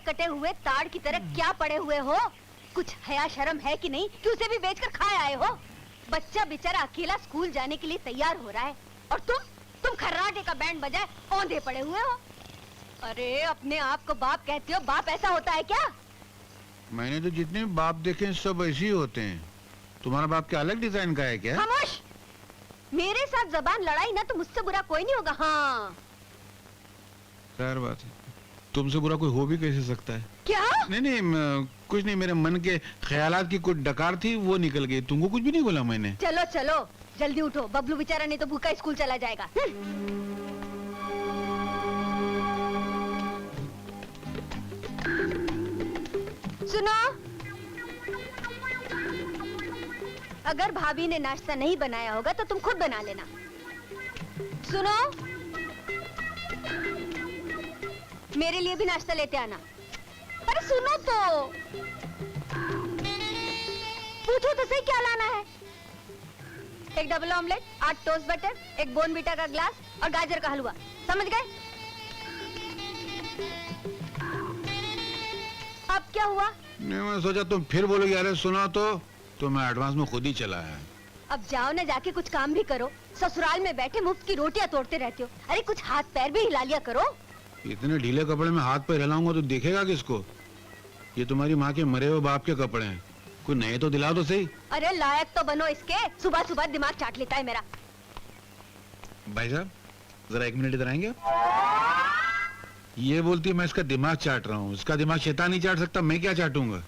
कटे हुए ताड़ की तरह क्या पड़े हुए हो? कुछ हया शर्म है कि नहीं कि उसे भी बेचकर खाए आए हो? बच्चा बेचारा अकेला स्कूल जाने के लिए तैयार हो रहा है और तुम खर्राटे का बैंड बजाए औंधे पड़े हुए हो। अरे अपने आप को बाप कहते हो, बाप ऐसा होता है क्या? मैंने तो जितने बाप देखे सब ऐसे ही होते हैं। तुम्हारा बाप क्या अलग डिजाइन का है क्या? खामोश! मेरे साथ जबान लड़ाई ना तो मुझसे बुरा कोई नहीं होगा। हाँ खैर बात है, तुमसे बुरा कोई हो भी कैसे सकता है? क्या? नहीं कुछ नहीं, मेरे मन के ख्यालात की कुछ डकार थी वो निकल गई। तुमको कुछ भी नहीं बोला मैंने। चलो चलो जल्दी उठो, बबलू बेचारा नहीं तो भूखा स्कूल चला जाएगा। सुनो, अगर भाभी ने नाश्ता नहीं बनाया होगा तो तुम खुद बना लेना। सुनो, मेरे लिए भी नाश्ता लेते आना। अरे सुनो तो, पूछो तो सही क्या लाना है? एक डबल ऑमलेट, 8 टोस्ट बटर, एक बोर्नवीटा का ग्लास और गाजर का हलवा। समझ गए? अब क्या हुआ? नहीं, मैं सोचा तुम फिर बोलोगे अरे सुना तो मैं एडवांस में खुद ही चला है। अब जाओ ना, जाके कुछ काम भी करो। ससुराल में बैठे मुफ्त की रोटियां तोड़ते रहते हो। अरे कुछ हाथ पैर भी हिला लिया करो। इतने ढीले कपड़े में हाथ पैर हिलाऊंगा तो देखेगा किसको? ये तुम्हारी माँ के मरे हुए बाप के कपड़े हैं, कोई नए तो दिलाओ तो सही। अरे लायक तो बनो इसके, सुबह सुबह दिमाग चाट लेता है मेरा। भाई साहब जरा 1 मिनट इधर आएंगे? ये बोलती है मैं इसका दिमाग चाट रहा हूँ। इसका दिमाग शैतान नहीं चाट सकता, मैं क्या चाटूंगा?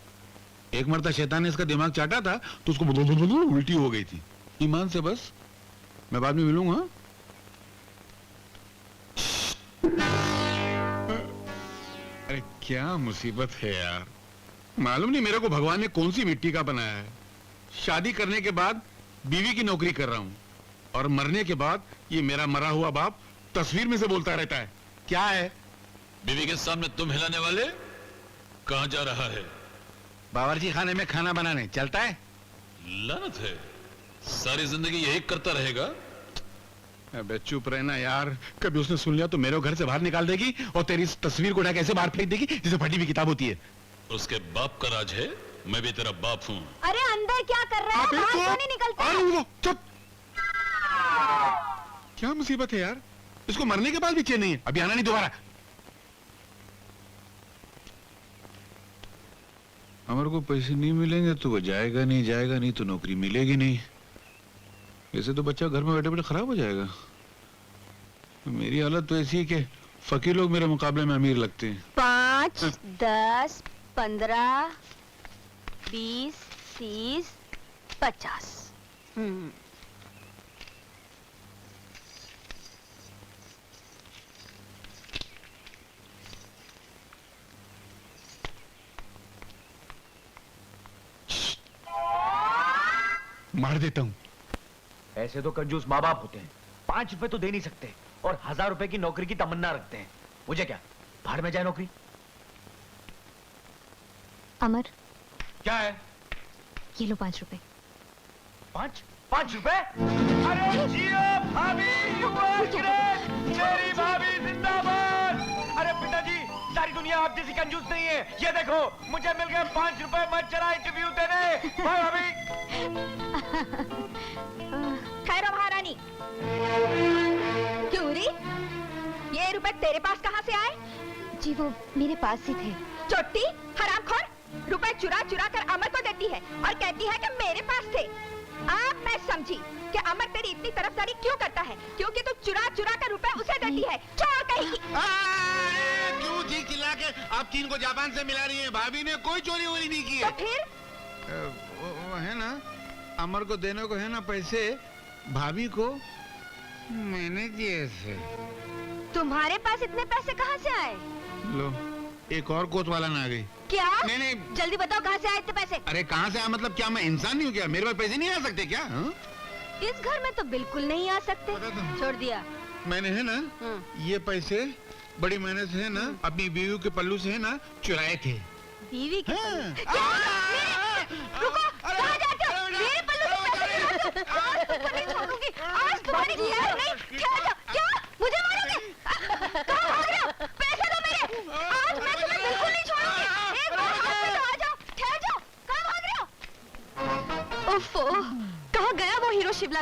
एक मरता शैतान ने इसका दिमाग चाटा था तो उसको उल्टी हो गई थी। ईमान से बस, मैं बाद में मिलूंगा। अरे क्या मुसीबत है यार, मालूम नहीं मेरे को भगवान ने कौन सी मिट्टी का बनाया है। शादी करने के बाद बीवी की नौकरी कर रहा हूँ और मरने के बाद ये मेरा मरा हुआ बाप तस्वीर में से बोलता रहता है। क्या है? बीवी के सामने तुम हिलाने वाले? कहां जा रहा है? बावर्ची खाने में खाना बनाने चलता है। लानत है, सारी जिंदगी यही करता रहेगा? अबे चुप रहना यार, कभी उसने सुन लिया तो मेरे घर से बाहर निकाल देगी और तेरी इस तस्वीर को उठा के ऐसे बाहर फेंक देगी जैसे फटी हुई किताब होती है। उसके बाप का राज है, मैं भी तेरा बाप हूँ। अरे अंदर क्या कर रहा है? बाहर क्यों नहीं निकलता? चुप! क्या मुसीबत है यार, इसको मरने के बाद भी चैन नहीं है। अभी आना नहीं दोबारा। अमर को पैसे नहीं मिलेंगे तो वो जाएगा नहीं तो नौकरी मिलेगी नहीं। ऐसे तो बच्चा घर में बैठे बैठे खराब हो जाएगा। मेरी हालत तो ऐसी है कि फकीर लोग मेरे मुकाबले में अमीर लगते हैं। 5, 10, 15, 20, 30, 50। मार देता हूँ। ऐसे तो कंजूस माँ बाप होते हैं, 5 रुपए तो दे नहीं सकते और 1000 रुपए की नौकरी की तमन्ना रखते हैं। मुझे क्या, भाड़ में जाए नौकरी। अमर क्या है? ये लो 5 रुपए। 5 रुपए? अरे जियो भाभी, you are great! मेरी भाभी जिंदाबाद। अरे पिताजी, सारी दुनिया आप जैसी कंजूस नहीं है। ये देखो मुझे मिल गए 5 रुपए, मत चला इंटरव्यू देने। भाभी खैर महारानी, क्यों री? ये रुपए तेरे पास कहाँ से आए? जी वो मेरे पास ही थे। चोटी हरामखोर, रुपए चुरा चुरा कर अमर को देती है और कहती है कि मेरे पास थे। अब मैं समझी कि अमर तेरी इतनी तरफदारी क्यों करता है, क्योंकि तू चुरा चुरा कर रुपए उसे देती है। चोर कहीं की। क्यों थी चिल्ला के आप 3 को जापान से मिला रही हैं? भाभी ने कोई चोरी वोरी नहीं की है। तो फिर वो है ना, अमर को देने को है ना पैसे, भाभी को मैंने दिए थे। तुम्हारे पास इतने पैसे कहाँ से आए? लो एक और कोतवाला ना आ गई। क्या? नहीं जल्दी बताओ कहाँ से आए इतने पैसे? अरे कहाँ से आया मतलब क्या मैं इंसान नहीं हूँ क्या? मेरे पास पैसे नहीं आ सकते क्या? इस घर में तो बिल्कुल नहीं आ सकते। छोड़ दिया मैंने है ना ये पैसे बड़ी मेहनत से है ना अपनी बीवी के पल्लू से है ना चुराए थे। बीवी के रुको, कहाँ जाते हो? मेरे पल्लू से पैसे आज तुमको नहीं छोड़ूंगी। आज तुम्हारी खैर नहीं। क्या मुझे मारोगे? कहाँ भाग रहे हो? पैसे दो मेरे। आज मैं तुम्हें बिल्कुल नहीं छोड़ूंगी।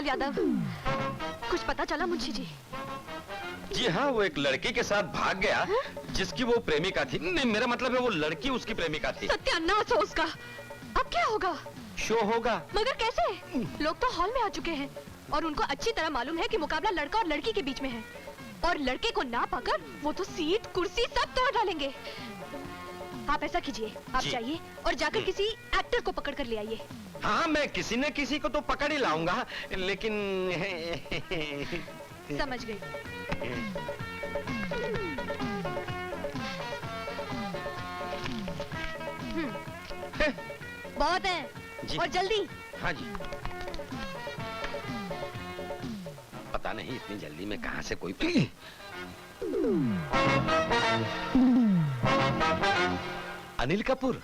यादव, कुछ पता चला मुंशी जी? जी हाँ, वो एक लड़की के साथ भाग गया जिसकी वो प्रेमिका थी। नहीं, मेरा मतलब है वो लड़की उसकी प्रेमिका थी। सत्यानाश हो उसका। अब क्या होगा? शो होगा। मगर कैसे? लोग तो हॉल में आ चुके हैं और उनको अच्छी तरह मालूम है कि मुकाबला लड़का और लड़की के बीच में है, और लड़के को ना पाकर वो तो सीट कुर्सी सब तोड़ डालेंगे। आप ऐसा कीजिए, आप जाइए और जाकर किसी एक्टर को पकड़ कर ले आइए। हाँ, मैं किसी न किसी को तो पकड़ ही लाऊंगा, लेकिन समझ गई। बहुत है जी। और जल्दी। हाँ जी। पता नहीं इतनी जल्दी में कहाँ से कोई अनिल कपूर।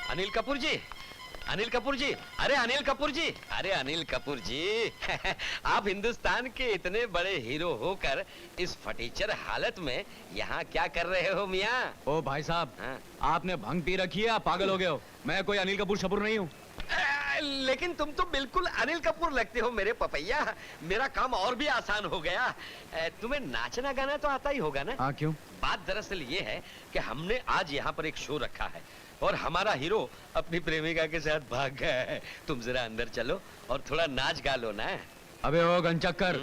अनिल कपूर जी, अनिल कपूर जी, अरे अनिल कपूर जी, अरे अनिल कपूर जी आप हिंदुस्तान के इतने बड़े हीरो होकर इस फटीचर हालत में यहाँ क्या कर रहे हो मियाँ? ओ भाई साहब, हाँ? आपने भंग पी रखी है, आप पागल हो गए हो। मैं कोई अनिल कपूर शपूर नहीं हूँ। लेकिन तुम तो बिल्कुल अनिल कपूर लगते हो मेरे पपैया। मेरा काम और भी आसान हो गया। तुम्हें नाचना गाना तो आता ही होगा ना? हाँ, क्यों? बात दरअसल ये है कि हमने आज यहाँ पर एक शो रखा है और हमारा हीरो अपनी प्रेमिका के साथ भाग गया है। तुम जरा अंदर चलो और थोड़ा नाच गा लो ना। अबे ओ गंचक्कर,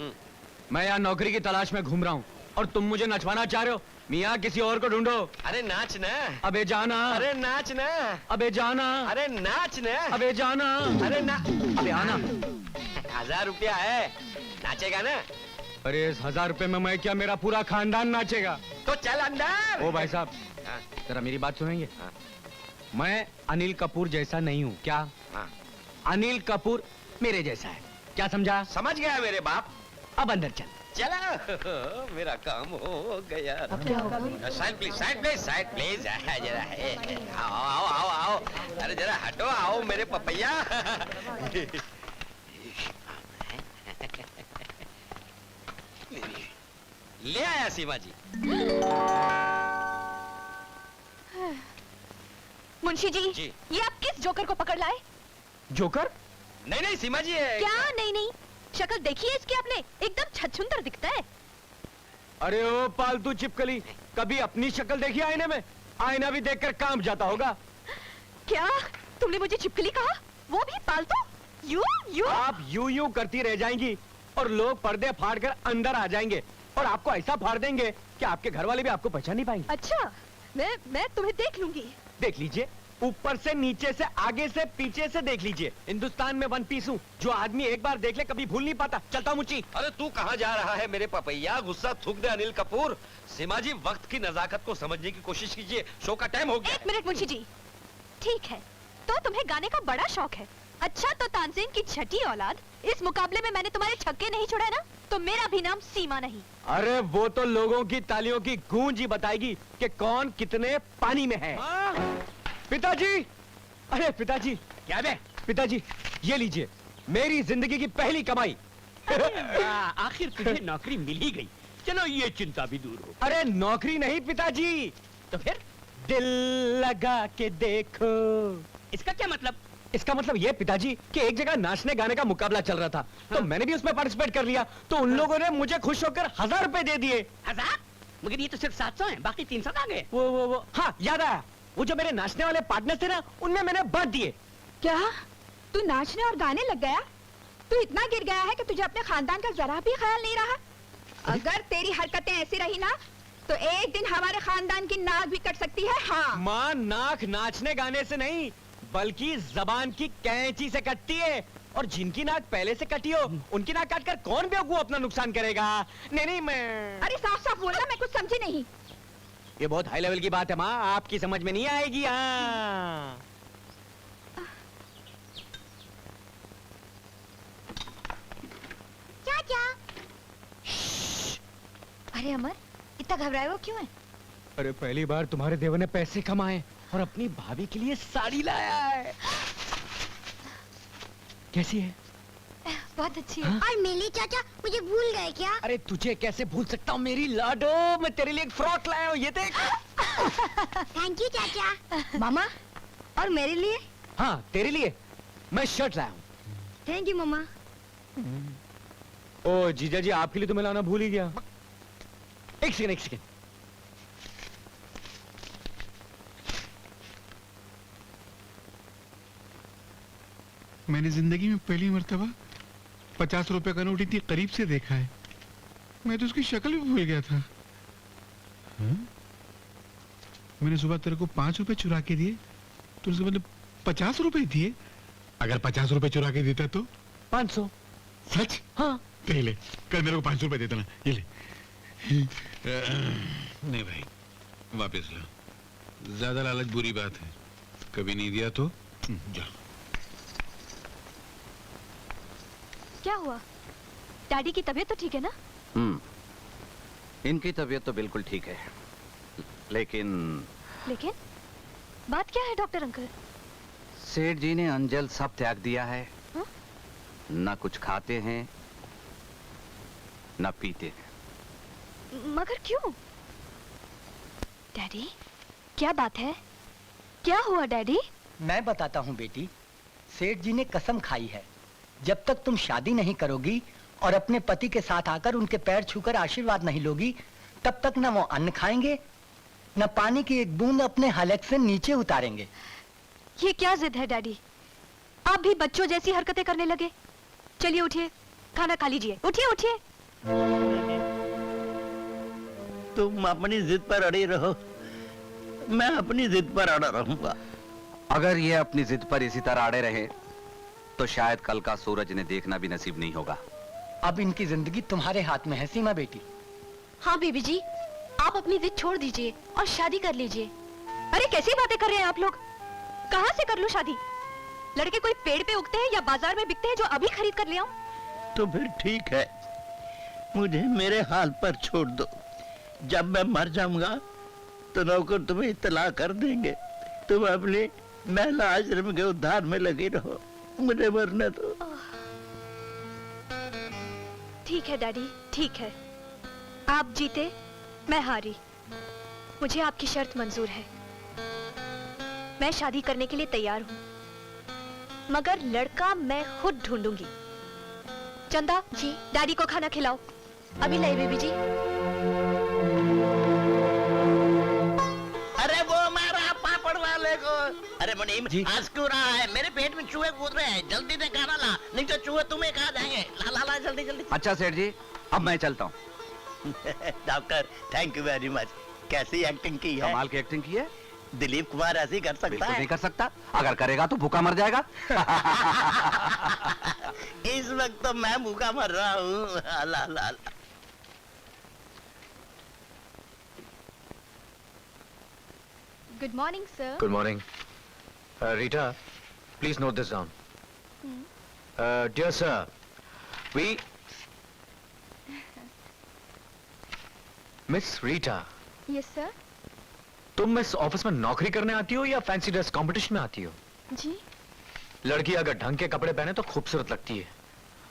मैं यहाँ नौकरी की तलाश में घूम रहा हूँ और तुम मुझे नचवाना चाह रहे हो? मियाँ किसी और को ढूंढो। अरे नाच ना। अबे जाना। अरे नाच ना। अबे जाना। अरे नाच ना। अबे जाना। अरे ना। अबे आना। 1000 रुपया है, नाचेगा ना? अरे इस 1000 रुपए में मैं क्या, मेरा पूरा खानदान नाचेगा। तो चल अंदर। ओ भाई साहब, हाँ, जरा मेरी बात सुनेंगे? हाँ। मैं अनिल कपूर जैसा नहीं हूँ। क्या? हाँ। अनिल कपूर मेरे जैसा है। क्या समझा? समझ गया मेरे बाप। अब अंदर चल। चला मेरा काम हो गया। Side please, side please, side please. जरा आओ आओ आओ आओ। अरे जरा हटो, आओ मेरे पपैया। ले आया सीमा जी। मुंशी जी, जी। ये आप किस जोकर को पकड़ लाए? जोकर? नहीं नहीं सीमा जी है। क्या नहीं नहीं? शक्ल देखी है इसकी आपने? एकदम छछूंदर दिखता है। अरे ओ पालतू चिपकली, कभी अपनी शक्ल देखी आईने में? आईना भी देखकर काम जाता होगा। क्या तुमने मुझे छिपकली कहा? वो भी पालतू? You you? आप यूं करती रह जाएंगी और लोग पर्दे फाड़कर अंदर आ जाएंगे और आपको ऐसा फाड़ देंगे कि आपके घर वाले भी आपको पहचान नहीं पाएंगे। अच्छा, मैं तुम्हें देख लूंगी। देख लीजिए, ऊपर से, नीचे से, आगे से, पीछे से देख लीजिए। हिंदुस्तान में वन पीस हूँ, जो आदमी एक बार देख ले कभी भूल नहीं पाता। चलता हूँ मुंशी। अरे तू कहाँ जा रहा है मेरे पपैया? गुस्सा थूक दे अनिल कपूर। सीमा जी, वक्त की नजाकत को समझने की कोशिश कीजिए, शो का टाइम हो गया। 1 मिनट मुंशी जी। ठीक है, तो तुम्हें गाने का बड़ा शौक है। अच्छा, तो तानसेन की छठी औलाद, इस मुकाबले में मैंने तुम्हारे छक्के नहीं छोड़ा ना, तो मेरा भी नाम सीमा नहीं। अरे वो तो लोगों की तालियों की गूंज ही बताएगी कि कौन कितने पानी में है। पिताजी, अरे पिताजी। क्या बे? पिताजी, ये लीजिए मेरी जिंदगी की पहली कमाई। आखिर तुझे नौकरी मिल ही गई। चलो ये चिंता भी दूर हो। अरे नौकरी नहीं पिताजी, तो फिर दिल लगा के देखो। इसका क्या मतलब? इसका मतलब ये पिताजी कि एक जगह नाचने गाने का मुकाबला चल रहा था, तो मैंने भी उसमें पार्टिसिपेट कर लिया, तो उन लोगों ने मुझे खुश होकर 1000 रुपए दे दिए। 1000? मगर ये तो सिर्फ 700 है, बाकी 300 आ गए। वो हाँ याद आया, वो जो मेरे नाचने वाले पार्टनर थे ना, उनमें मैंने बांट दिए। क्या तू नाचने और गाने लग गया? तू इतना गिर गया है कि तुझे अपने खानदान का जरा भी ख्याल नहीं रहा। अगर तेरी हरकतें ऐसी रही ना, तो एक दिन हमारे खानदान की नाक भी कट सकती है। हाँ माँ, नाक नाचने गाने से नहीं बल्कि जबान की कैंची से कटती है, और जिनकी नाक पहले से कटी हो उनकी नाक काटकर कौन बेवकूफ अपना नुकसान करेगा। नहीं मैं। अरे साफ साफ बोलना, मैं कुछ समझी नहीं। ये बहुत हाई लेवल की बात है माँ, आपकी समझ में नहीं आएगी। हाँ चाचा। अरे अमर, इतना घबराए हो क्यों है? अरे पहली बार तुम्हारे देवर ने पैसे कमाए और अपनी भाभी के लिए साड़ी लाया है। कैसी है? बहुत अच्छी है। हाँ? और मेली चाचा मुझे भूल गए क्या? अरे तुझे कैसे भूल सकता हूँ मेरी लाडो, मैं तेरे लिए एक फ्रॉक लाया हूँ, ये देख। थैंक यू चाचा। मामा, और मेरे लिए? हाँ तेरे लिए मैं शर्ट लाया हूँ। थैंक यू मम्मा। ओ जीजा जी, आपके लिए तो मैं लाना भूल ही गया। एक सेकंड, एक सेकंड। मैंने जिंदगी में पहली मर्तबा 50 रुपए का नोट इतनी करीब से देखा है। मैं तो उसकी शक्ल भी भूल गया था। हाँ? मैंने सुबह तेरे को 5 रुपए चुरा के दिए, तो उसके बदले 50 रुपए दिए। अगर 50 रुपए चुरा के देता तो 500। सच? हाँ। तो ये ले, कल मेरे को 500 रुपए देता ना, ये ले। नहीं भाई, वापस ला। ज्यादा लालच बुरी बात है। कभी नहीं दिया तो जा। क्या हुआ? डैडी की तबीयत तो ठीक है ना? इनकी तबीयत तो बिल्कुल ठीक है, लेकिन लेकिन बात क्या है डॉक्टर अंकल? सेठ जी ने अंजल सब त्याग दिया है। हाँ? ना कुछ खाते हैं, ना पीते हैं। मगर क्यों? डैडी, क्या बात है? क्या हुआ डैडी? मैं बताता हूँ बेटी। सेठ जी ने कसम खाई है, जब तक तुम शादी नहीं करोगी और अपने पति के साथ आकर उनके पैर छूकर आशीर्वाद नहीं लोगी, तब तक न वो अन्न खाएंगे, न पानी की एक बूंद अपने हलक से नीचे उतारेंगे। ये क्या जिद है डैडी? आप भी बच्चों जैसी हरकतें करने लगे। चलिए उठिए, खाना खा लीजिए। उठिए उठिए। तुम अपनी जिद पर अड़े रहो, मैं अपनी जिद पर अड़ा रहूंगा। अगर ये अपनी जिद पर इसी तरह अड़े रहे तो शायद कल का सूरज इन्हें देखना भी नसीब नहीं होगा। अब इनकी जिंदगी तुम्हारे हाथ में है सीमा बेटी। हाँ बीबी जी, आप अपनी जिद छोड़ दीजिए और शादी कर लीजिए। अरे कैसी बातें कर रहे हैं आप लोग? कहाँ से कर लूं शादी? लड़के कोई पेड़ पे उगते हैं या बाजार में बिकते हैं जो अभी खरीद कर ले आऊं? तो फिर ठीक है, मुझे मेरे हाल पर छोड़ दो। जब मैं मर जाऊंगा तो नौकर तुम्हें इत्तला कर देंगे। तुम अपने महिला आश्रम के उद्धार में लगे रहो, मुझे मरने दो। ठीक है डैडी, ठीक है। आप जीते, मैं हारी। मुझे आपकी शर्त मंजूर है। मैं शादी करने के लिए तैयार हूँ, मगर लड़का मैं खुद ढूंढूंगी। चंदा जी, डैडी को खाना खिलाओ। अभी लाई बेबी जी। अरे वो मारा पापड़ वाले को। अरे मुनीम, आज क्यों रहा है? मेरे पेट में चूहे कूद रहे हैं, जल्दी से खाना ला, नहीं तो चूहे तुम्हें खा जाएंगे। ला ला ला, जल्दी जल्दी। अच्छा सेठ जी, अब मैं चलता हूँ। Doctor, thank you very much. कैसी एक्टिंग की है? कमाल की एक्टिंग की है। दिलीप कुमार ऐसी कर सकता बिल्कुल है? नहीं कर सकता। अगर करेगा तो भूखा मर जाएगा। इस वक्त तो मैं भूखा मर रहा हूँ। ला ला ला। Good morning sir. Good morning. Rita, please note this down. Dear sir, Miss Rita, yes sir. तुम इस ऑफिस में नौकरी करने आती हो या फैंसी ड्रेस कंपटीशन में आती हो? जी। लड़की अगर ढंग के कपड़े पहने तो खूबसूरत लगती है,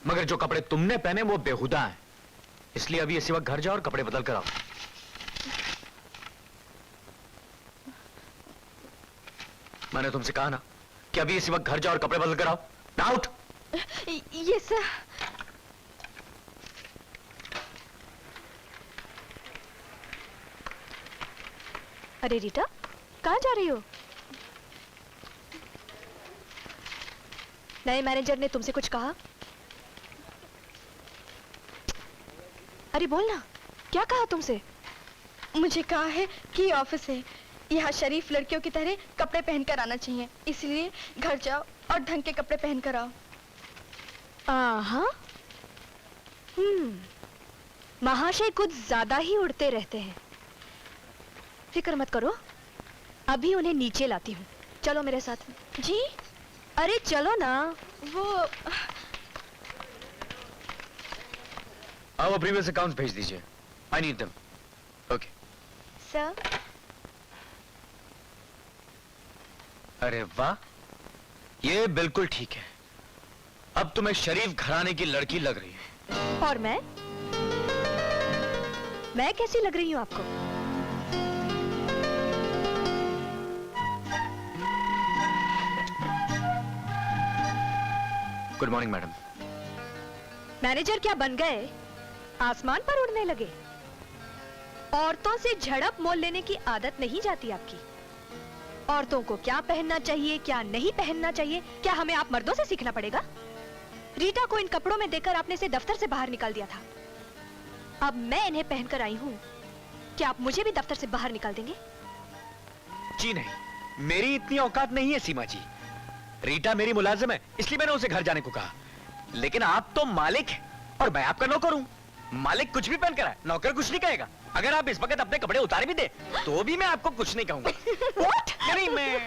मगर जो कपड़े तुमने पहने वो बेहुदा हैं। इसलिए अभी इसी वक्त घर जाओ और कपड़े बदल कर आओ। मैंने तुमसे कहा ना कि अभी इसी वक्त घर जाओ और कपड़े बदल कर आओ। आउट। Yes sir. अरे रीटा, कहाँ जा रही हो? नए मैनेजर ने तुमसे कुछ कहा? अरे बोलना, क्या कहा तुमसे? मुझे कहा है कि ऑफिस है, यहाँ शरीफ लड़कियों की तरह कपड़े पहनकर आना चाहिए, इसलिए घर जाओ और ढंग के कपड़े पहनकर आओ। हाँ। महाशय कुछ ज्यादा ही उड़ते रहते हैं। फिक्र मत करो, अभी उन्हें नीचे लाती हूँ। चलो मेरे साथ। जी? अरे चलो ना। वो आओ, प्रीवियस अकाउंट्स भेज दीजिए। I need them. Okay sir. अरे वाह, ये बिल्कुल ठीक है। अब तुम्हें शरीफ घराने की लड़की लग रही है। और मैं कैसी लग रही हूँ आपको? Good morning madam. मैनेजर क्या बन गए? आसमान पर उड़ने लगे? औरतों से झड़प मोल लेने की आदत नहीं जाती आपकी? औरतों को क्या पहनना चाहिए, क्या नहीं पहनना चाहिए, क्या हमें आप मर्दों से सीखना पड़ेगा? रीटा को इन कपड़ों में देखकर आपने इसे दफ्तर से बाहर निकाल दिया था। अब मैं इन्हें पहनकर आई हूँ, क्या आप मुझे भी दफ्तर से बाहर निकाल देंगे? जी नहीं, मेरी इतनी औकात नहीं है सीमा जी। रीटा मेरी मुलाजिम है, इसलिए मैंने उसे घर जाने को कहा। लेकिन आप तो मालिक हैं और मैं आपका नौकर हूँ। मालिक कुछ भी पहन कर आए, नौकर कुछ नहीं कहेगा। अगर आप इस वक्त अपने कपड़े उतार भी दे तो भी मैं आपको कुछ नहीं कहूंगा। What? नहीं, मैं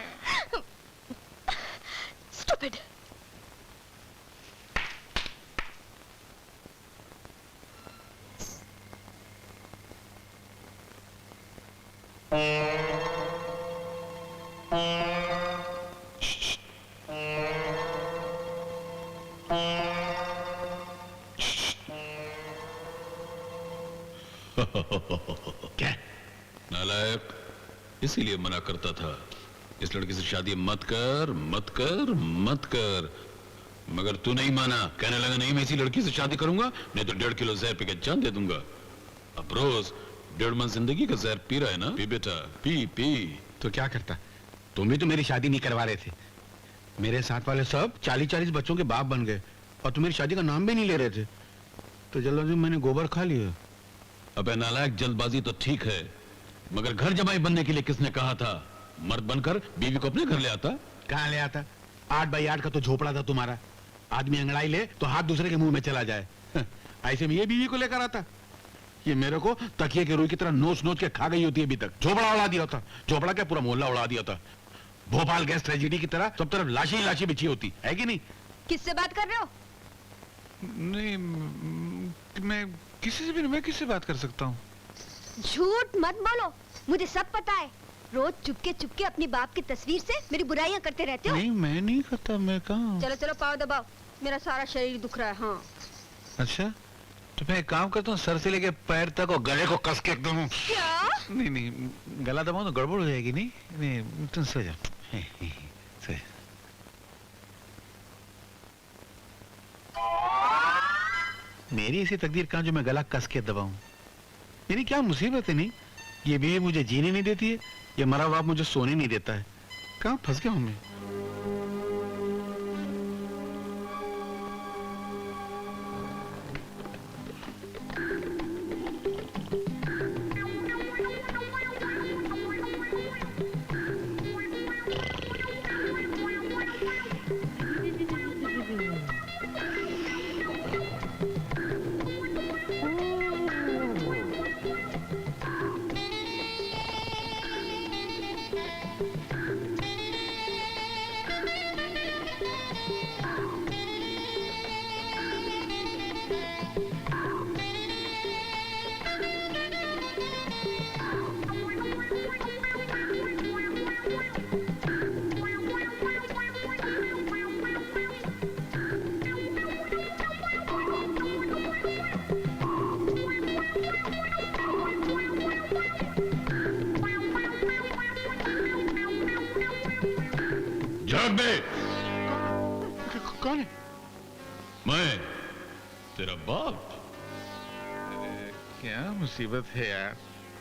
Stupid. क्या? नालायक, इसीलिए मना करता था इस लड़की से शादी मत कर, मत कर, मत कर। मगर तू नहीं माना, कहने लगा नहीं मैं इसी लड़की से शादी करूंगा, नहीं तो 1.5 किलो जहर पी के जान दे दूंगा। अब रोज 1.5 मन जिंदगी का जहर पी रहा है ना? पी बेटा, पी पी। तो क्या करता? तुम भी तो मेरी शादी नहीं करवा रहे थे। मेरे साथ वाले सब 40-40 बच्चों के बाप बन गए और तुम मेरी शादी का नाम भी नहीं ले रहे थे। तो जल्दबाजी मैंने गोबर खा लिया। अबे नालायक, जल्दबाजी तो ठीक है, मगर घर जमाई बनने के लिए किसने कहा था? मर्द बनकर बीवी को अपने घर ले आता। कहाँ ले आता? 8x8 का तो झोपड़ा था तुम्हारा। आदमी अंगड़ाई ले तो हाथ दूसरे के मुंह में चला जाए। ऐसे में ये बीवी को लेकर आता। ये मेरे को तकिए के रुई की तरह नोच नोच के खा गई होती है अभी तक। झोपड़ा उड़ा दिया था। झोपड़ा क्या, पूरा मोहल्ला उड़ा दिया था। भोपाल गैस ट्रेजेडी की तरह सब तरफ लाशी ही लाशी बिछी होती है कि नहीं? किससे बात कर रहे हो? नहीं, मैं किसी से भी नहीं। मैं किससे बात कर सकता हूँ? झूठ मत बोलो, मुझे सब पता है। रोज चुपके अपनी बाप की तस्वीर से मेरी बुराइयां करते रहते हो। नहीं, मैं नहीं करता। मैं कहाँ? चलो चलो पाँव दबाओ, मेरा सारा शरीर दुख रहा है। हाँ। अच्छा, तो मैं एक काम करता हूँ, सर से लेके पैर तक और गले को कस के एकदम। क्या? नहीं नहीं, गला दबाऊं तो गड़बड़ हो जाएगी। नहीं नहीं, तुम सो जाओ। सो। मेरी ऐसी तकदीर कहाँ जो मैं गला कस के दबाऊं? मेरी क्या मुसीबत है? नहीं, ये बीवी मुझे जीने नहीं देती है, ये मरा बाप मुझे सोने नहीं देता है। कहाँ फंस गया हूं मैं? जाग बे। कौन है? मैं तेरा बाप। क्या मुसीबत है यार,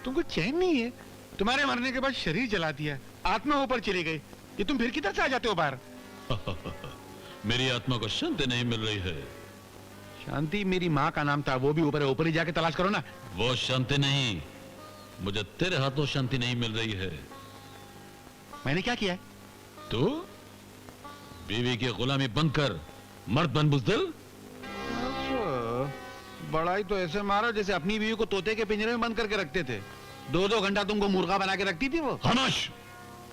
तुमको चैन नहीं है? तुम्हारे मरने के बाद शरीर जला दिया, आत्मा ऊपर चली गई, ये तुम फिर किधर से आ जाते हो बाहर? मेरी आत्मा को शांति नहीं मिल रही है। शांति मेरी माँ का नाम था, वो भी ऊपर है, ऊपर ही जाके तलाश करो ना। वो शांति नहीं, मुझे तेरे हाथों शांति नहीं मिल रही है। मैंने क्या किया है? तू बीवी की गुलामी बंद कर, मर्द बन बुज़दिल। बड़ाई तो ऐसे मारा जैसे अपनी बीवी को तोते के पिंजरे में बंद करके रखते थे। 2-2 घंटा तुमको मुर्गा बना के रखती थी वो। खामोश।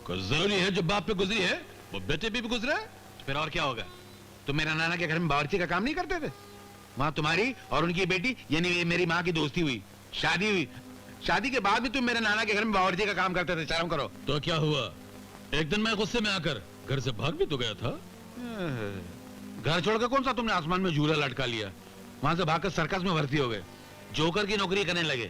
कुछ जरूरी है जो बाप पे गुजरी है वो बेटे पे भी गुजरा है। फिर और क्या होगा? तुम मेरा नाना के घर में बावर्ची का काम नहीं करते थे? वहाँ तुम्हारी और उनकी बेटी यानी मेरी माँ की दोस्ती हुई, शादी हुई। शादी के बाद भी तुम मेरे नाना के घर में बावर्ची का काम करते थे। शर्म करो। तो क्या हुआ? एक दिन मैं गुस्से में आकर घर से भाग भी तो गया था। घर छोड़कर कौन सा तुमने आसमान में झूला लटका लिया? वहां से भागकर सर्कस में भर्ती हो गए, जोकर की नौकरी करने लगे।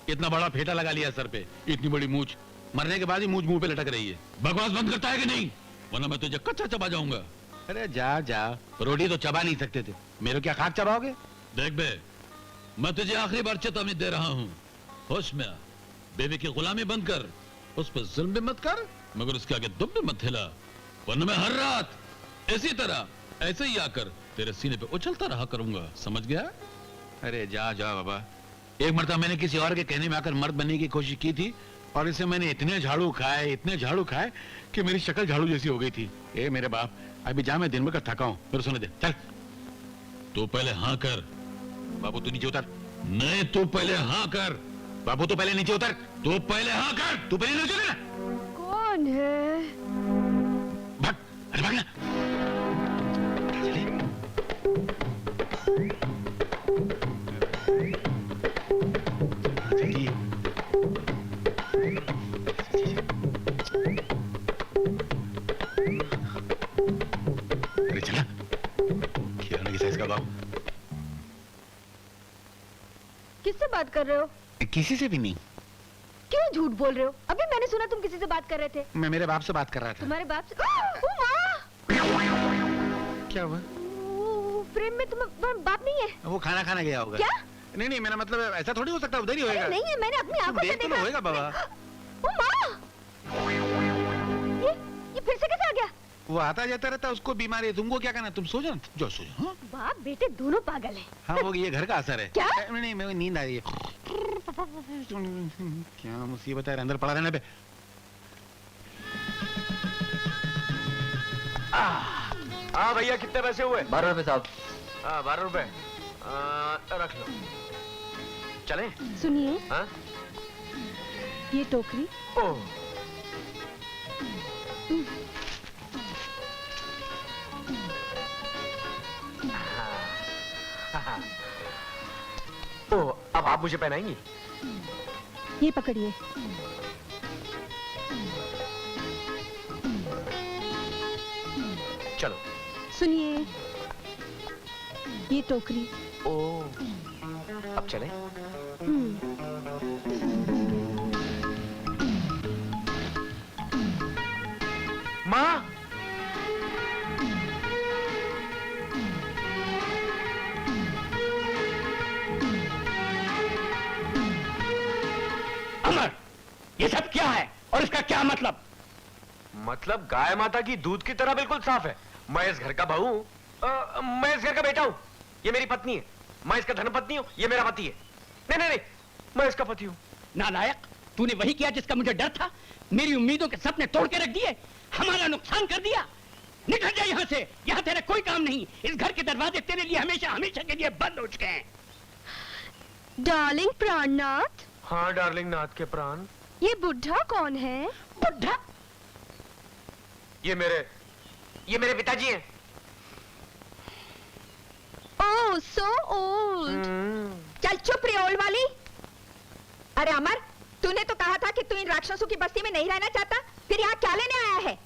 इतना बड़ा फेटा लगा लिया सर पे, इतनी बड़ी मूछ, मरने के बाद ही मूछ मुंह पे लटक रही है। बकवास बंद करता है कि नहीं, वरना मैं तुझे कच्चा चबा जाऊंगा। अरे जा जा, रोटी तो चबा नहीं सकते थे, मेरे क्या खाक चबाओगे? देख बे, मैं तुझे आखिरी बार चेतावनी दे रहा हूँ, होश में आ। बेबी की गुलामी बंद कर, उस पर जुल्म भी मत कर, मगर उसके आगे दुम भी मत हिला, वरना मैं हर रात इसी तरह ऐसे ही आकर तेरे सीने पे उछलता रहा करूंगा, समझ गया? अरे जा जा बाबा, एक मरतबा मैंने किसी और के कहने में आकर मर्द बनने की कोशिश की थी और इसे मैंने इतने झाड़ू खाए कि मेरी शक्ल झाड़ू जैसी हो गई थी। ए मेरे बाप, अभी जा, मैं दिन भर का थका हूं, मेरे सुने दे, चल। तू पहले हाँ कर। बाबू तू नीचे उतर। नहीं, तू पहले हाँ कर। बाबू तू पहले नीचे उतर। तू पहले हाँ कर। तू पहले नीचे उतर। कौन है? भाग, अरे भाग ना। जल्दी। अरे चला, खिलौने की साइज का बाबू। किससे बात कर रहे हो? किसी से भी नहीं। क्यों झूठ बोल रहे हो? अभी मैंने सुना तुम किसी से बात कर रहे थे। मैं मेरे बाप से बात कर रहा था। तुम्हारे बाप से? ओ माँ! क्या हुआ? प्रेम में तुम्हारा बाप नहीं है? वो खाना खाने गया होगा। क्या? नहीं, मेरा मतलब ऐसा थोड़ी हो सकता, उधर ही होएगा। नहीं है, मैंने अपनी आंखों से देखा। होएगा बाबा। ओ माँ! ये फिर से कैसे आ गया? वो आता जाता रहता, उसको बीमारी है। तुमको क्या करना, तुम सो जाओ, जो सो जाओ। हाँ? बाप बेटे दोनों पागल हैं। हाँ, वो ये घर का असर है। क्या? नहीं, मेरी नींद आ रही है। क्या मुसीबत है, अंदर पड़ा रहने पे। हाँ भैया, कितने पैसे हुए? 12 रुपए साहब। हाँ 12 रुपए रख लो। चलें? सुनिए, हाँ? ये टोकरी। ओह, ओह, अब आप मुझे पहनाएंगी? ये पकड़िए। चलो। सुनिए, ये टोकरी। ओह, अब चलें? माँ! अमर, ये सब क्या है और इसका क्या मतलब? मतलब गाय माता की दूध की तरह बिल्कुल साफ है। मैं इस घर का बहू हूं, मैं इस घर का बेटा हूं, ये मेरी पत्नी है। मैं इसका धर्मपत्नी हूं, ये मेरा पति है। नहीं नहीं नहीं, मैं इसका पति हूं। नालायक, तूने वही किया जिसका मुझे डर था। मेरी उम्मीदों के सपने तोड़ के रख दिए, हमारा नुकसान कर दिया। निकल जा यहाँ से, यहाँ तेरा कोई काम नहीं। इस घर के दरवाजे तेरे लिए हमेशा हमेशा के लिए बंद हो चुके हैं। डार्लिंग प्राणनाथ। हाँ डार्लिंग नाथ के प्राण। ये बुढ़ा कौन है? बुढ़ा? ये मेरे पिताजी हैं। ओह, so old। चल चुप रही ओल्ड वाली। अरे अमर, तूने तो कहा था कि तू इन राक्षसों की बस्ती में नहीं रहना चाहता, फिर यहाँ क्या लेने आया है?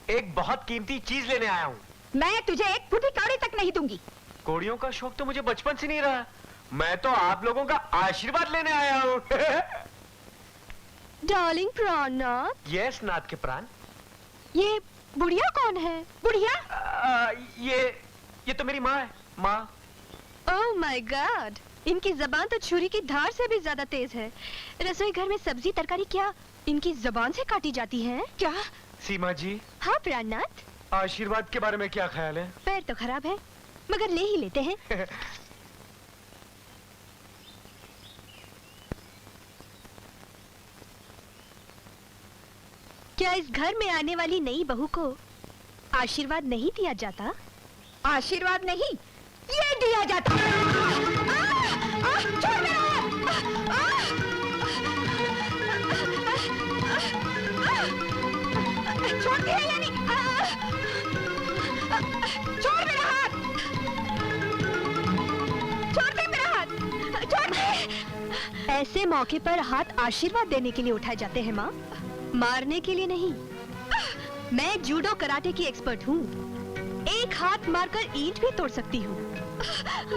एक बहुत कीमती चीज लेने आया हूँ। मैं तुझे एक फुटी कौड़ी तक नहीं दूंगी। कोड़ियों का शौक तो मुझे बचपन से नहीं रहा। मैं तो आप लोगों का आशीर्वाद लेने आया हूँ। डार्लिंग प्राणनाथ। यस नाथ के प्राण। ये बुढ़िया कौन है? बुढ़िया? ये तो मेरी माँ है। माँ। ओह माय गॉड, इनकी जबान तो छुरी की धार से भी ज्यादा तेज है। रसोई घर में सब्जी तरकारी क्या इनकी जबान से काटी जाती है क्या? सीमा जी। हाँ प्राणनाथ। आशीर्वाद के बारे में क्या ख्याल है? पैर तो खराब है, मगर ले ही लेते हैं। क्या इस घर में आने वाली नई बहू को आशीर्वाद नहीं दिया जाता? आशीर्वाद नहीं, ये दिया जाता। छोड़ मेरा हाथ। छोड़ दिया यानी? छोड़ मेरा हाथ। छोड़ दे मेरा हाथ। छोड़ दे। ऐसे मौके पर हाथ आशीर्वाद देने के लिए उठाए जाते हैं माँ, मारने के लिए नहीं। मैं जूडो कराटे की एक्सपर्ट हूँ, एक हाथ मारकर ईंट भी तोड़ सकती हूँ।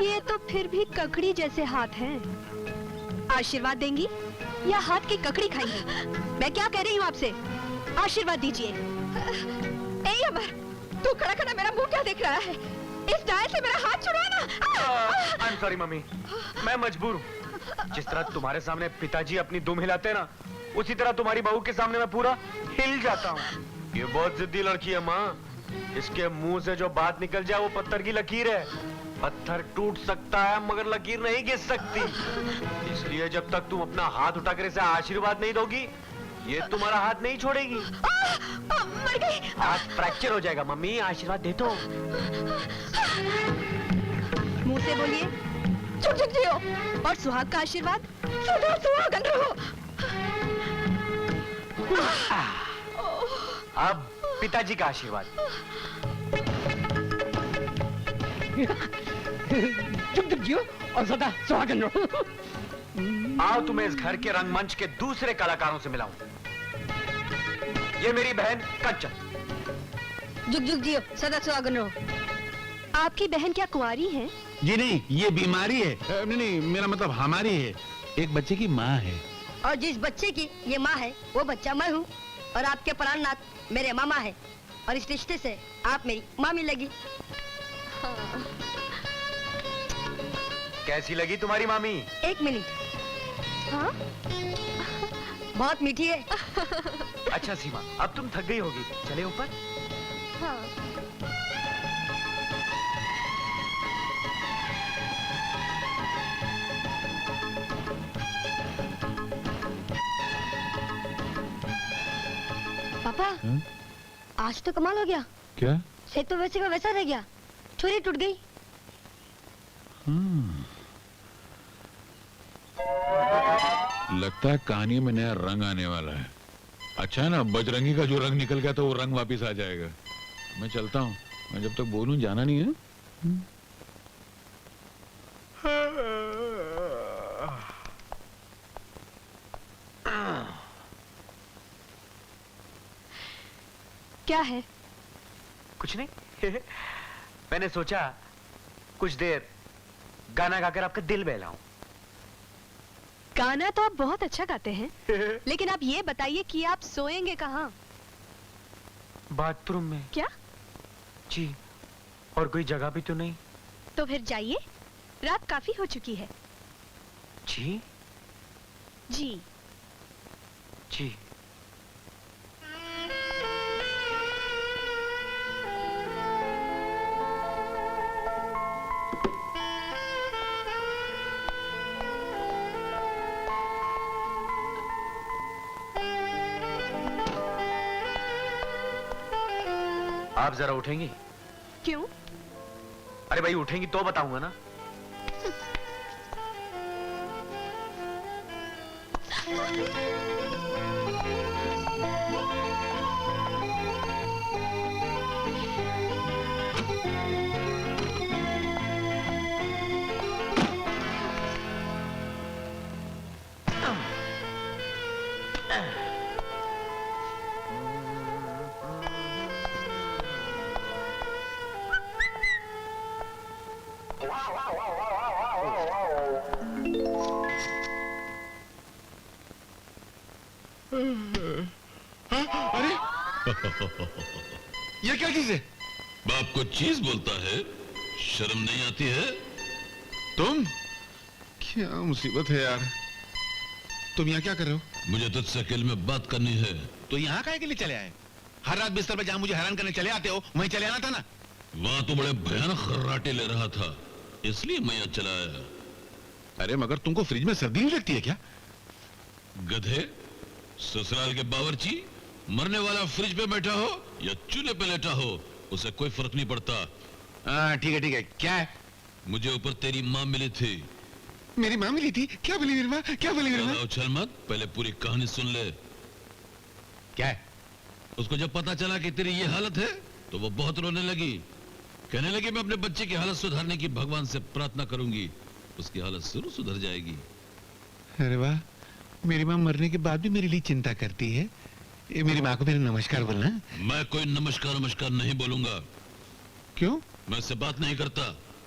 ये तो फिर भी ककड़ी जैसे हाथ हैं। आशीर्वाद देंगी या हाथ की ककड़ी खाएंगी? मैं क्या कह रही हूँ आपसे, आशीर्वाद दीजिए। ए अमर, तू खड़ा खड़ा मेरा मुंह क्या देख रहा है? इस डायल से मेरा हाथ छुड़वाना। आई एम सॉरी मम्मी, मैं मजबूर हूँ। जिस तरह तुम्हारे सामने पिताजी अपनी दुम हिलाते हैं ना, उसी तरह तुम्हारी बहू के सामने मैं पूरा हिल जाता हूँ। ये बहुत जिद्दी लड़की है माँ। इसके मुंह से जो बात निकल जाए वो पत्थर की लकीर है। पत्थर टूट सकता है मगर लकीर नहीं घिस सकती। इसलिए जब तक तुम अपना हाथ उठाकर इसे आशीर्वाद नहीं दोगी, ये तुम्हारा हाथ नहीं छोड़ेगी। मर गई। हाथ फ्रैक्चर हो जाएगा। मम्मी आशीर्वाद दे दो। मुंह से बोलिए। चुप चुप जियो और सुहाग का आशीर्वाद। सदा सुहागन रहो। अब पिताजी का आशीर्वाद। चुप चुप जियो और सदा सुहागन रहो। आओ तुम्हें इस घर के रंगमंच के दूसरे कलाकारों से मिलाऊं। ये मेरी बहन कंचन। जुग जुग जियो, सदा सुहागन रहो। आपकी बहन क्या कुंवारी है? जी नहीं, ये बीमारी है। नहीं नहीं, मेरा मतलब हमारी है। एक बच्चे की माँ है। और जिस बच्चे की ये माँ है वो बच्चा मैं हूँ, और आपके प्राणनाथ मेरे मामा है, और इस रिश्ते से आप मेरी मामी लगी। कैसी लगी तुम्हारी मामी? 1 मिनट। हाँ? बहुत मीठी है। अच्छा सीमा, अब तुम थक गई होगी, चले ऊपर। हाँ। पापा, आज तो कमाल हो गया। क्या? सेठ तो वैसे का वैसा रह गया, छुरी टूट गई। लगता है कहानी में नया रंग आने वाला है। अच्छा है ना, बजरंगी का जो रंग निकल गया तो वो रंग वापिस आ जाएगा। मैं चलता हूँ, मैं जब तक बोलूं जाना नहीं है। क्या है? कुछ नहीं। मैंने सोचा कुछ देर गाना गाकर आपका दिल बहलाऊं। गाना तो आप बहुत अच्छा गाते हैं, लेकिन आप ये बताइए कि आप सोएंगे कहाँ? बाथरूम में। क्या? जी, और कोई जगह भी तो नहीं। तो फिर जाइए, रात काफी हो चुकी है। जी जी। जी। आप जरा उठेंगी? क्यों? अरे भाई उठेंगी तो बताऊंगा ना। अरे ये क्या चीज है? बाप को चीज बोलता है, शर्म नहीं आती है? तुम? क्या मुसीबत है यार। तुम यहाँ क्या कर रहे हो? मुझे तुझसे अकेले में बात करनी है। तो यहाँ काहे के लिए चले आए? हर रात बिस्तर पर जहाँ मुझे हैरान करने चले आते हो, वहीं चले आना था ना। वहां तो बड़े भयानक खर्राटे ले रहा था, इसलिए मैं यहाँ चला आया। अरे मगर तुमको फ्रिज में सर्दी नहीं लगती है क्या? गधे, ससुराल के बावर्ची मरने वाला फ्रिज पे बैठा हो या चूल्हे पे लेटा हो, उसे कोई फर्क नहीं पड़ता। ठीक है। क्या है? मुझे ऊपर तेरी माँ मिली थी। मेरी माँ मिली थी? क्या बोली मेरी माँ? क्या बोली मेरी माँ? उछल मत, पहले पूरी कहानी सुन ले। क्या है? उसको जब पता चला कि तेरी ये हालत है तो वो बहुत रोने लगी। कहने लगी मैं अपने बच्चे की हालत सुधारने की भगवान से प्रार्थना करूंगी, उसकी हालत जरूर सुधर जाएगी। अरे वाह, मेरी माँ मरने के बाद भी मेरे लिए चिंता करती है। ये मेरी माँ को मेरा नमस्कार बोलना। मैं कोई नमस्कार नहीं बोलूंगा। क्यों? मैं उससे बात नहीं करता,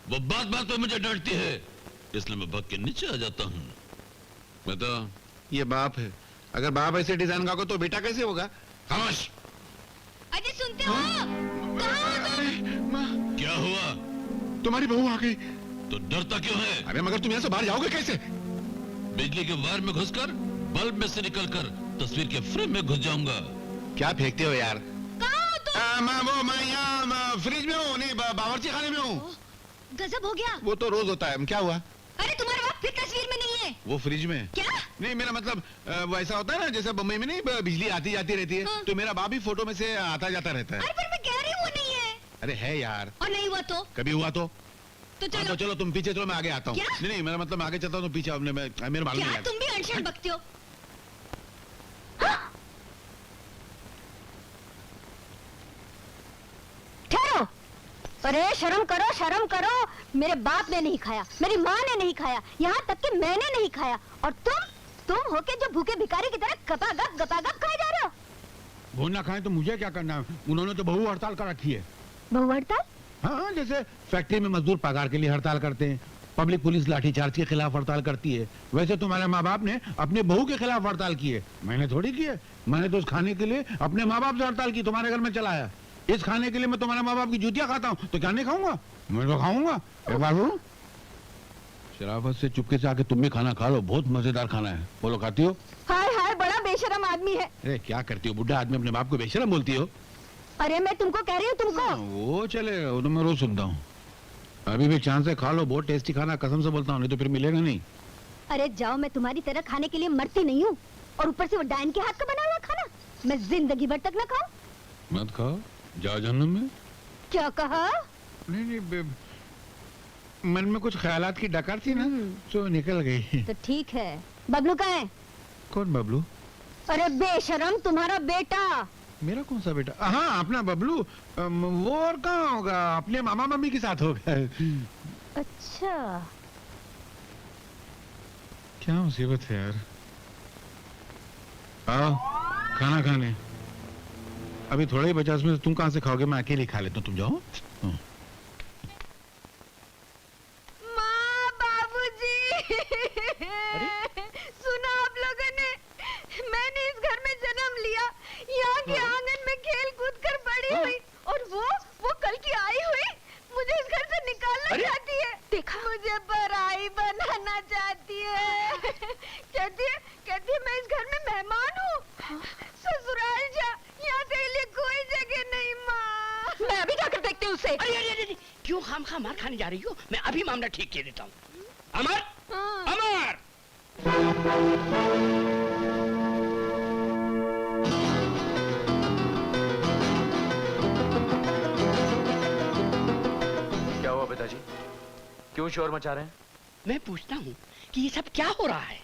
वो बात बात पे मुझे डांटती है, इसलिए मैं भाग के नीचे आ जाता हूँ। बता। ये बाप है, अगर बाप ऐसे डिजाइन का तो बेटा कैसे होगा? खामोश। अजय सुनते हो? कहाँ हो तुम? तुम्हारी बहू आ गई। तो डरता क्यों है? अरे मगर तुम यहाँ से बाहर जाओगे कैसे? बिजली के वायर में घुसकर, बल्ब में से निकलकर तस्वीर के फ्रेम में घुस जाऊंगा। क्या फेंकते हो यार? कहाँ मैं यहाँ फ्रिज में हूँ, नहीं बावर्ची खाने में हूँ। गजब हो गया। वो तो रोज होता है। क्या हुआ? अरे तुम्हारा बाप फिर तस्वीर में नहीं है। वो फ्रिज में? क्या? नहीं मेरा मतलब वो ऐसा होता है ना जैसे बम्बई में नहीं बिजली आती जाती रहती है। हाँ। तो मेरा बाप भी फोटो में से आता जाता रहता है। अरे पर मैं कह रही हूँ वो नहीं है। अरे है यार। और नहीं हुआ तो? कभी हुआ तो? तो हाँ, चलो। तो चलो तुम पीछे चलो, मैं आगे आता हूँ। क्या? नहीं मेरा मतलब मैं आगे चलता हूँ, पीछे मेरे मालूम क्या नहीं। तुम भी अनशन बकते हो? ठहरो। अरे शर्म करो, शर्म करो। मेरे बाप ने नहीं खाया, मेरी माँ ने नहीं खाया, यहाँ तक कि मैंने नहीं खाया, और तुम होके जो भूखे भिखारी की तरह गपागप खाए जा रहे हो। वो ना खाए तो मुझे क्या करना है? उन्होंने तो बहु हड़ताल कर रखी है। बहु हड़ताल? हाँ, जैसे फैक्ट्री में मजदूर पगार के लिए हड़ताल करते हैं, पब्लिक पुलिस लाठीचार्ज के खिलाफ हड़ताल करती है, वैसे तुम्हारे माँ बाप ने अपने बहू के खिलाफ हड़ताल की है। मैंने थोड़ी की है। मैंने तो उस खाने के लिए अपने माँ बाप से हड़ताल की, तुम्हारे घर में चला आया। इस खाने के लिए मैं तुम्हारे माँ बाप की जूतियां खाता हूँ, तो क्या नहीं खाऊंगा? मैं तो खाऊंगा। एक बार बोलो। शराफत से चुपके से आके तुम भी खाना खा लो, बहुत मजेदार खाना है। बोलो, खाती हो? हाय हाय, बड़ा बेशरम आदमी है। अरे क्या करती हो? बुढ़ा आदमी अपने बाप को बेशरम बोलती हो? अरे मैं तुमको कह रही हूँ, तुमको। वो चलेगा, वो तो मैं रोज सुनता हूँ। अभी भी चांस से खा लो, बहुत टेस्टी खाना, कसम से बोलता हूँ, नहीं तो फिर मिलेगा नहीं। अरे जाओ, मैं तुम्हारी तरह खाने के लिए मरती नहीं हूँ, और ऊपर से वो डायन के हाथ का बना हुआ खाना मैं जिंदगी भर तक न खाऊं। मत खाओ, जाओ जन्नत में। क्या कहा? नहीं मन में कुछ ख्यालात की डकार थी ना, जो निकल गई। तो ठीक है। बबलू कहाँ है? कौन बबलू? अरे बेशरम, तुम्हारा बेटा। मेरा कौन सा बेटा? हाँ, अपना बबलू। वो और कहाँ होगा? अपने मामा मम्मी के साथ होगा। अच्छा, क्या मुसीबत है यार। आओ खाना खाने। अभी थोड़ा ही बचा, उसमें तुम कहाँ से खाओगे? मैं अकेले खा लेता हूँ, तुम जाओ। माँ, बाबूजी, सुना आप लोगों ने? मैंने इस घर में जन्म लिया, यहाँ के आंगन में खेल कूद कर बड़ी हुई, और वो कल की आई हुई मुझे इस घर से निकालना चाहती है। देखा, मुझे पराई बनाना चाहती है। कहती है मैं इस घर में मेहमान हूँ। ससुराल जा, यहाँ तेरे लिए कोई जगह नहीं। माँ, मैं अभी जाकर देखती हूँ उसे। अरे क्यों खामखा मार खाने जा रही हो? मैं अभी मामला ठीक कर देता हूँ। अमर, अमर! क्या हुआ पिताजी? क्यों शोर मचा रहे हैं? मैं पूछता हूँ कि ये सब क्या हो रहा है?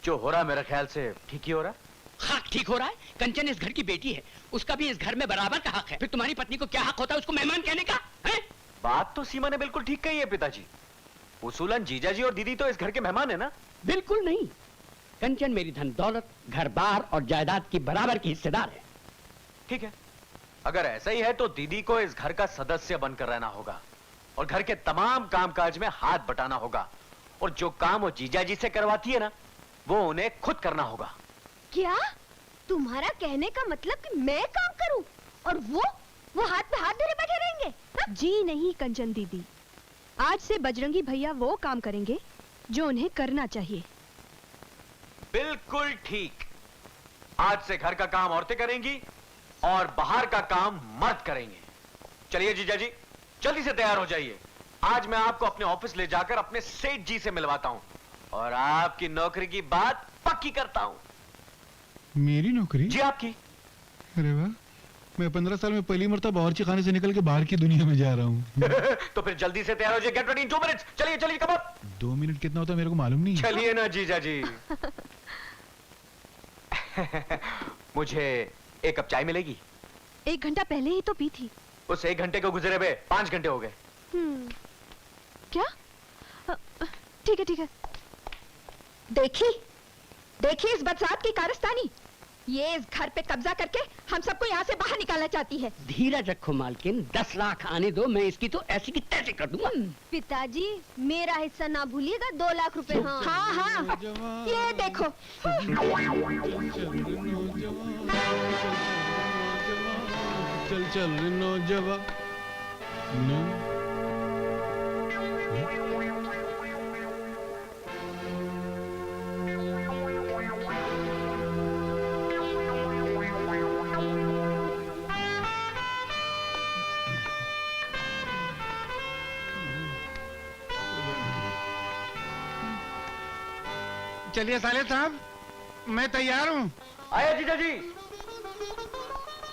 जो हो रहा है मेरे ख्याल से ठीक ही हो रहा है। हाँ, ठीक हो रहा है। कंचन इस घर की बेटी है, उसका भी इस घर में बराबर का हक है। फिर तुम्हारी पत्नी को क्या हक होता है उसको मेहमान कहने का? है? बात तो सीमा ने बिल्कुल ठीक कही है पिताजी। उसूलन जीजाजी और दीदी तो इस घर के मेहमान है ना। बिल्कुल नहीं। कंचन मेरी धन दौलत, घर बार और जायदाद की बराबर की हिस्सेदार है। ठीक है, अगर ऐसा ही है तो दीदी को इस घर का सदस्य बनकर रहना होगा, और घर के तमाम कामकाज में हाथ बटाना होगा, और जो काम वो जीजाजी से करवाती है ना, वो उन्हें खुद करना होगा। क्या तुम्हारा कहने का मतलब कि मैं काम करूं और वो हाथ पे हाथ धरे बैठे रहेंगे? हा? जी नहीं कंचन दीदी, आज से बजरंगी भैया वो काम करेंगे जो उन्हें करना चाहिए। बिल्कुल ठीक। आज से घर का काम औरतें करेंगी और बाहर का काम मर्द करेंगे। चलिए जीजाजी, जल्दी से तैयार हो जाइए। आज मैं आपको अपने ऑफिस ले जाकर अपने सेठ जी से मिलवाता हूं, और आपकी नौकरी की बात पक्की करता हूं। मेरी नौकरी? जी आपकी। अरे वाह, मैं 15 साल में पहली मरतबा बावर्ची खाने से निकल के बाहर की दुनिया में जा रहा हूँ। तो फिर जल्दी से तैयार हो जाइए। Get ready in 2 minutes. चलिए चलिए, कब आप? 2 मिनट कितना होता है मेरे को मालूम नहीं। चलिए ना जीजा जी। मुझे 1 कप चाय मिलेगी? 1 घंटा पहले ही तो पी थी। उस 1 घंटे को गुजरे हुए 5 घंटे हो गए। क्या? ठीक है। देखी इस बरसात की कारस्तानी। ये इस घर पे कब्जा करके हम सबको यहाँ से बाहर निकालना चाहती है। धीरज रखो मालकिन, 10 लाख आने दो, मैं इसकी तो ऐसी की तैसी कर दूंगा। पिताजी, मेरा हिस्सा ना भूलिएगा, 2 लाख रुपए। हाँ, ये देखो। चल नौजवान। चलिए साले साहब, मैं तैयार हूँ। आया जीजा जी,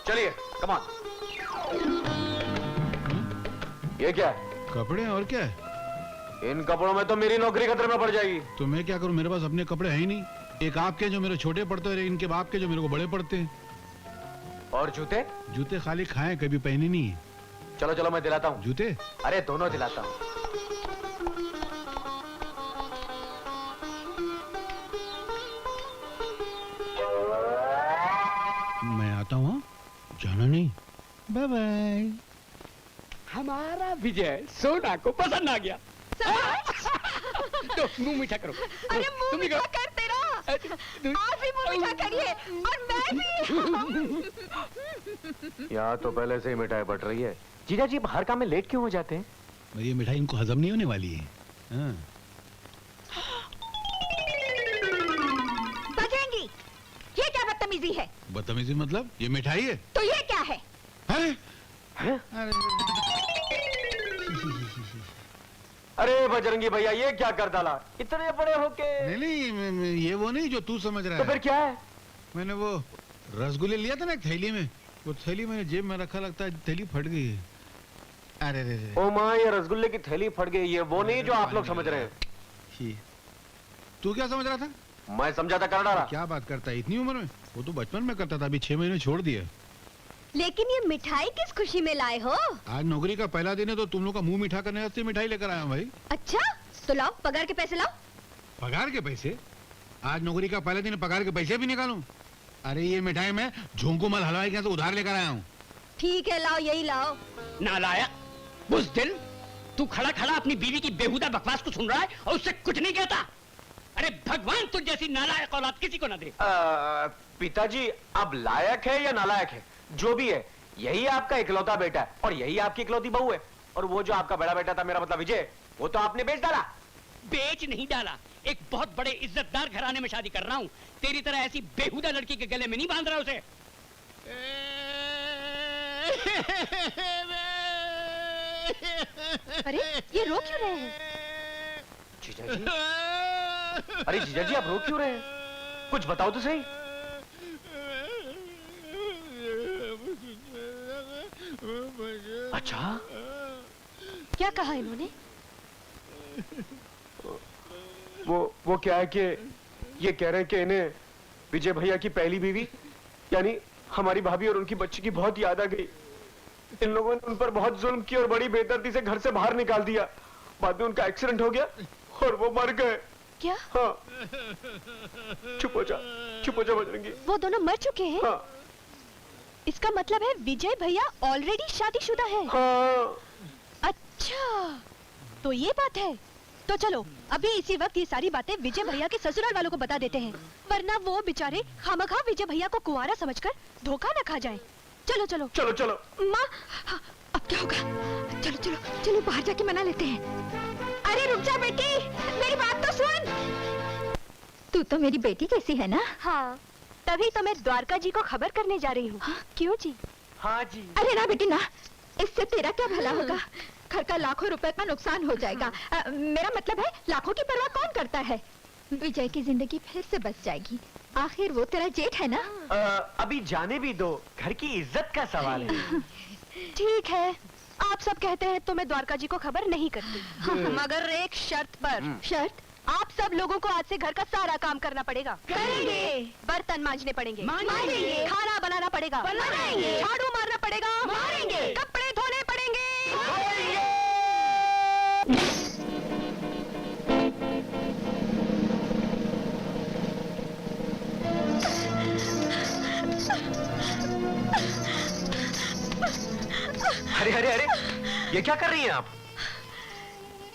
चलिए कमान। ये क्या है? कपड़े और क्या है? इन कपड़ों में तो मेरी नौकरी खतरे में पड़ जाएगी। तो मैं क्या करूँ, मेरे पास अपने कपड़े हैं ही नहीं। एक आपके जो मेरे छोटे पड़ते हैं, इनके बाप के जो मेरे को बड़े पड़ते हैं। और जूते? जूते खाली खाए, कभी पहने नहीं है। चलो चलो मैं दिलाता हूँ जूते। अरे दोनों दिलाता हूँ। मैं आता हूँ, जाना नहीं। Bye bye. हमारा विजय सोना को पसंद आ गया। तो मुंह मीठा करो। अरे मुंह मीठा कर तेरा। आप भी मुंह मीठा करिए और मैं भी। यहाँ तो पहले से ही मिठाई बट रही है। जीजा जी हर काम में लेट क्यों हो जाते हैं? और ये मिठाई इनको हजम नहीं होने वाली है। हाँ। बजेंगी। ये क्या बदतमीजी है? बदतमीजी मतलब? ये मिठाई है। तो ये क्या है? अरे बजरंगी भैया ये क्या कर डाला इतने बड़े होके? नहीं, ये वो नहीं जो तू समझ रहा है। तो फिर क्या है? मैंने वो रसगुल्ले लिया था ना एक थैली में, वो थैली मैंने जेब में रखा, लगता है थैली फट गई है। अरे रे रे। ओ माँ, ये रसगुल्ले की थैली फट गई। ये वो नहीं जो आप लोग समझ रहे हैं। तू क्या समझ रहा था? मैं समझा था कर डाला। क्या बात करता है, इतनी उम्र में? वो तो बचपन में करता था, अभी 6 महीने छोड़ दिया। लेकिन ये मिठाई किस खुशी में लाए हो? आज नौकरी का पहला दिन है तो तुम लोग का मुंह मीठा करने वास्ते मिठाई लेकर आया हूँ भाई। अच्छा, तो लाओ पगार के पैसे लाओ। पगार के पैसे? आज नौकरी का पहला दिन, पगार के पैसे भी निकालूं? अरे ये मिठाई मैं झोंकूमल हलवाई के यहाँ से उधार लेकर आया हूँ। ठीक है, लाओ, यही लाओ। नालायक, बुज़दिल, तू खड़ा खड़ा अपनी बीवी की बेहुदा बकवास को सुन रहा है और उससे कुछ नहीं कहता। अरे भगवान तुझ जैसी नालायक औलाद किसी को ना दे। पिताजी अब लायक है या नालायक है, जो भी है, यही आपका इकलौता बेटा है और यही आपकी इकलौती बहू है। और वो जो आपका बड़ा बेटा था, मेरा मतलब विजय, वो तो आपने बेच डाला। बेच नहीं डाला, एक बहुत बड़े इज्जतदार घराने में शादी कर रहा हूँ। तेरी तरह ऐसी बेहुदा लड़की के गले में नहीं बांध रहा उसे। अरे ये रो क्यों रहे हैं? जीजा जी, अरे जीजा जी आप रो क्यों रहे हैं? कुछ बताओ तो सही। अच्छा, क्या कहा इन्होंने? वो क्या है कि ये कह रहे हैं कि इन्हें विजय भैया की पहली बीवी यानी हमारी भाभी और उनकी बच्ची की बहुत याद आ गई। इन लोगों ने उन पर बहुत जुल्म किया और बड़ी बेदर्दी से घर से बाहर निकाल दिया। बाद में उनका एक्सीडेंट हो गया और वो मर गए। क्या? हाँ। चुप हो जा बजरंगी। वो दोनों मर चुके हैं? हाँ। इसका मतलब है विजय भैया ऑलरेडी शादीशुदा है। हाँ। अच्छा, तो ये बात है। तो चलो अभी इसी वक्त ये सारी बातें विजय भैया के ससुराल वालों को बता देते हैं, वरना वो बेचारे खामखा विजय भैया को कुंवारा समझकर धोखा न खा जाएं। चलो चलो चलो चलो। माँ, अब क्या होगा? चलो चलो चलो बाहर जाके मना लेते हैं। अरे रुक जा बेटी, मेरी बात तो सुन। तू तो मेरी बेटी कैसी है ना? हाँ, तभी तो मैं द्वारका जी को खबर करने जा रही हूँ। क्यों जी? हाँ जी। अरे ना बेटी ना, इससे तेरा क्या भला होगा? घर का लाखों रुपए का नुकसान हो जाएगा। मेरा मतलब है लाखों की परवाह कौन करता है? विजय की जिंदगी फिर से बच जाएगी। आखिर वो तेरा जेठ है ना? अभी जाने भी दो, घर की इज्जत का सवाल है। ठीक है, आप सब कहते हैं तो मैं द्वारका जी को खबर नहीं करती, मगर एक शर्त पर। शर्त? आप सब लोगों को आज से घर का सारा काम करना पड़ेगा। करेंगे। बर्तन मांजने पड़ेंगे, मांजेंगे। खाना बनाना पड़ेगा, बनाएंगे। झाड़ू मारना पड़ेगा, मारेंगे। कपड़े धोने पड़ेंगे। अरे अरे अरे, ये क्या कर रही हैं आप?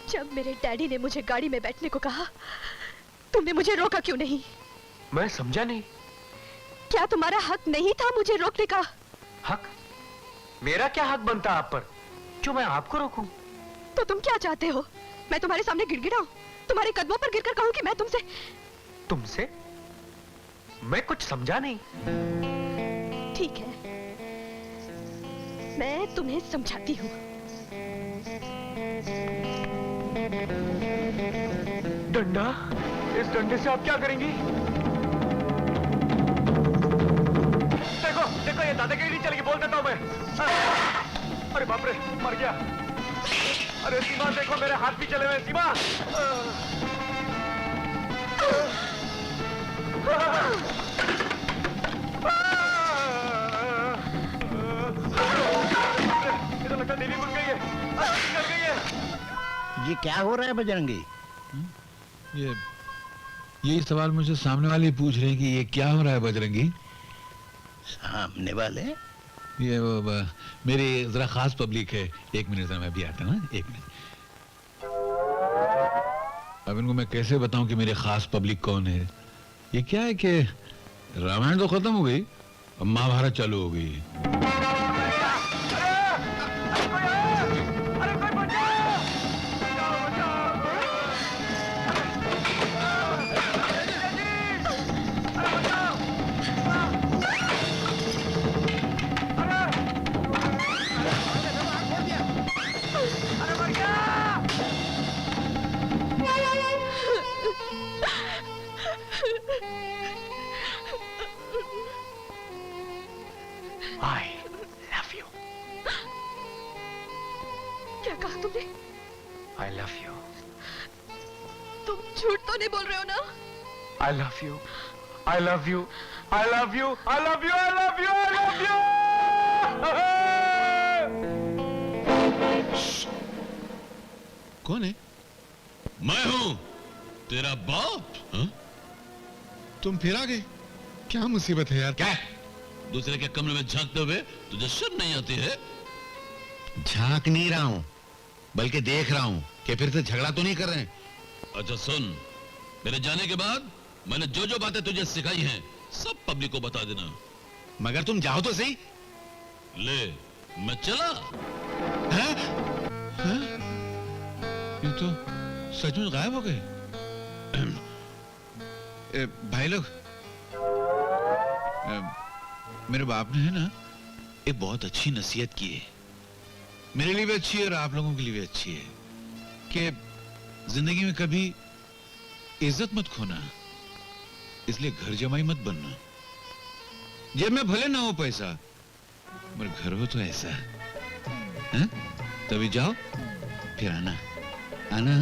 जब मेरे डैडी ने मुझे गाड़ी में बैठने को कहा, तुमने मुझे रोका क्यों नहीं? मैं समझा नहीं। क्या तुम्हारा हक नहीं था मुझे रोकने का? हक? मेरा क्या हक बनता आप पर जो मैं आपको रोकूं? तो तुम क्या चाहते हो? मैं तुम्हारे सामने गिड़गिड़ाऊं, तुम्हारे कदमों पर गिरकर कहूं कि मैं तुमसे तुमसे? मैं कुछ समझा नहीं। ठीक है, मैं तुम्हें समझाती हूँ। डंडा? इस डंडे से आप क्या करेंगी? देखो देखो, ये दादागिरी नहीं चलेगी, बोल देता हूँ मैं। अरे बाप रे, मर गया। अरे सीमा देखो, मेरे हाथ भी चले हुए। सीमा, ये तो लगता है देवी बन गई है, कर गई है। ये क्या हो रहा है बजरंगी? ये सवाल मुझे सामने वाले पूछ रहे हैं कि ये क्या हो रहा है बजरंगी। सामने वाले? ये मेरी जरा खास पब्लिक है। एक मिनट जरा मैं भी आता हूँ, एक मिनट। अब इनको मैं कैसे बताऊं कि मेरे खास पब्लिक कौन है। ये क्या है कि रामायण तो खत्म हो गई, अब महाभारत चालू हो गई। I love you. क्या कहा तुमने? I love you. तुम झूठ तो नहीं बोल रहे हो ना? I love you. I love you. I love you. I love you. I love you. I love you. कौन है? मैं हूं तेरा बाप। हाँ? तुम फिर आ गए? क्या मुसीबत है यार? क्या? दूसरे के कमरे में झांकते हुए तुझे शर्म नहीं आती है? झांक नहीं रहा हूं, बल्कि देख रहा हूं कि फिर से झगड़ा तो नहीं कर रहे हैं। अच्छा सुन, मेरे जाने के बाद मैंने जो जो बातें तुझे सिखाई हैं सब पब्लिक को बता देना। मगर तुम जाओ तो सही। ले, मैं चला। हैं? हैं? ये तो सच में गायब हो गए। भाई लोग, मेरे बाप ने है ना एक बहुत अच्छी नसीहत की है, मेरे लिए भी अच्छी है और आप लोगों के लिए भी अच्छी है, कि जिंदगी में कभी इज्जत मत खोना, इसलिए घर जमाई मत बनना। जेब में भले ना हो पैसा, मगर घर हो तो ऐसा। हैं? तभी जाओ, फिर आना, आना।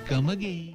Come again.